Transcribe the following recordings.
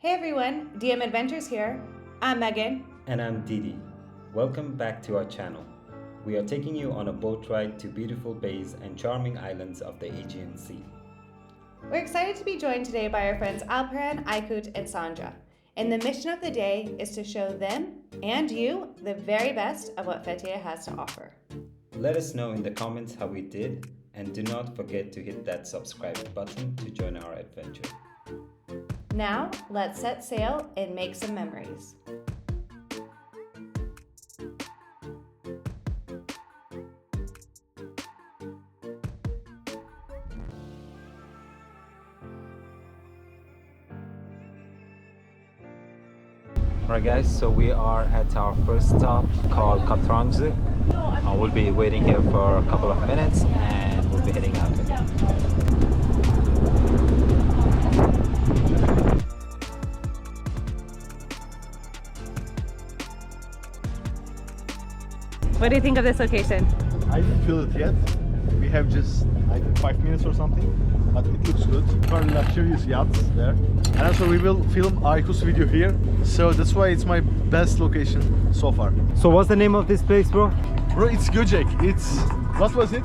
Hey everyone, DM Adventures here. I'm Megan. And I'm Didi. Welcome back to our channel. We are taking you on a boat ride to beautiful bays and charming islands of the Aegean Sea. We're excited to be joined today by our friends Alperen, Aykut, and Sandra. And the mission of the day is to show them and you the very best of what Fethiye has to offer. Let us know in the comments how we did, and do not forget to hit that subscribe button to join our adventure. Now, let's set sail and make some memories. Alright guys, so we are at our first stop called Katranzi. We'll be waiting here for a couple of minutes and we'll be heading out again. What do you think of this location? I didn't feel it yet. We have just, I think, 5 minutes or something, but it looks good. Very luxurious yachts there. And also we will film Aykut's video here, so that's why it's my best location so far. So what's the name of this place, bro? Bro, it's Göcek. It's, what was it?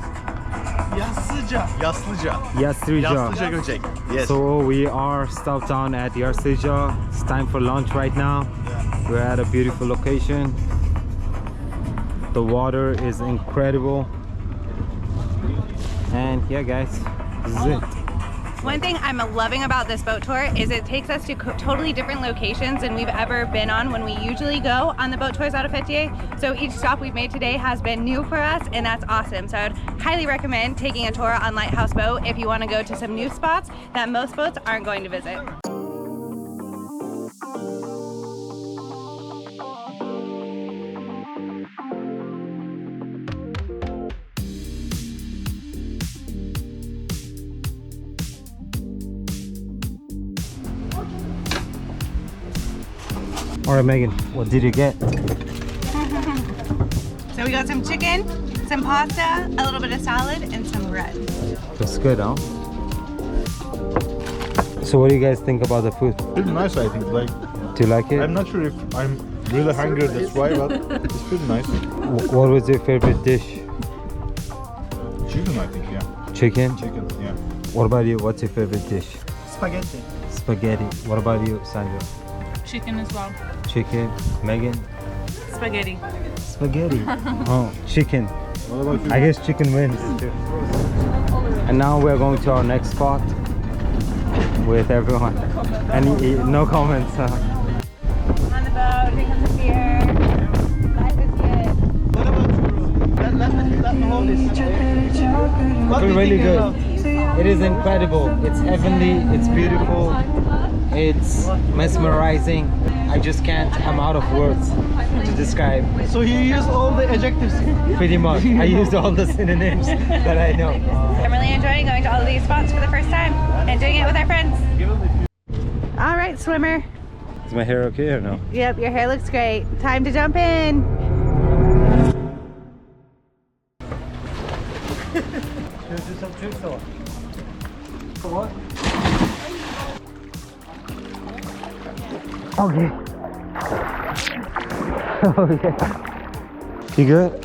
Yaslıca. Yaslıca Göcek. Yes. So we are stopped down at Yaslıca. It's time for lunch right now. Yeah. We're at a beautiful location. The water is incredible. And yeah guys, this is it. One thing I'm loving about this boat tour is it takes us to totally different locations than we've ever been on when we usually go on the boat tours out of Fethiye. So each stop we've made today has been new for us, and that's awesome. So I would highly recommend taking a tour on Lighthouse boat if you want to go to some new spots that most boats aren't going to visit. Alright Megan, what did you get? So we got some chicken, some pasta, a little bit of salad, and some bread. That's good, huh? So what do you guys think about the food? Pretty nice, I think. Like, Do you like it? I'm not sure if I'm really hungry, that's why, but it's pretty nice. What was your favorite dish? Chicken, I think, yeah. Chicken? Chicken, yeah. What about you? What's your favorite dish? Spaghetti. Spaghetti. What about you, Sandra? Chicken as well. Chicken. Megan? Spaghetti. Spaghetti. Oh, chicken. What about you? I guess chicken wins. And now we're going to our next spot with everyone. And no comments. On the boat, drink some beer. Life is good. What about you, bro? It's really good. It is incredible. It's heavenly. It's beautiful. It's mesmerizing. I just can't. I'm out of words to describe. So you use all the adjectives. Pretty much. I used all the synonyms that I know. I'm really enjoying going to all of these spots for the first time and doing it with our friends. All right, swimmer. Is my hair okay or no? Yep, your hair looks great. Time to jump in. Should we do some tricks or what? Okay. Oh yeah. You good?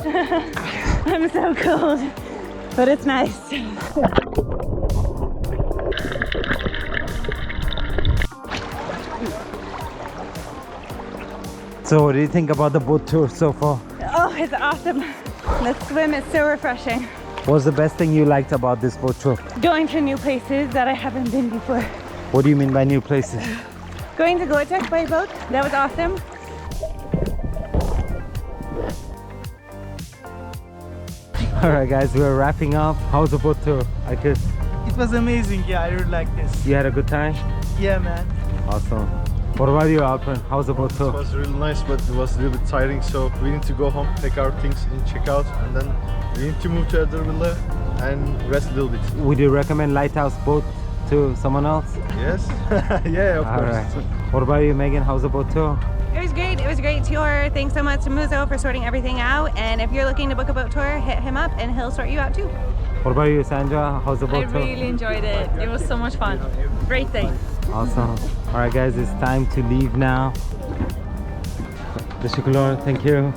I'm so cold, but it's nice. So what do you think about the boat tour so far? Oh, it's awesome. The swim is so refreshing. What's the best thing you liked about this boat tour? Going to new places that I haven't been before. What do you mean by new places? Going to Göcek by boat, that was awesome. Alright guys, we're wrapping up. How's the boat tour? Aykut, It was amazing. Yeah, I really like this. you had a good time? Yeah, man. Awesome. What about you, Alperen? How's the boat It tour? was really nice, but it was a little bit tiring, so we need to go home, take our things and check out, and then we need to move to another villa and rest a little bit. Would you recommend Lighthouse boat to someone else? Yes? Yeah, of course. Alright. What about you, Megan? How's the boat tour? It was great. It was a great tour. Thanks so much to Muzo for sorting everything out. And if you're looking to book a boat tour, hit him up and he'll sort you out too. What about you, Sandra? How's the boat I tour? really enjoyed it. It was so much fun. Great day. Awesome. Alright guys, it's time to leave now. Teşekkürler, thank you.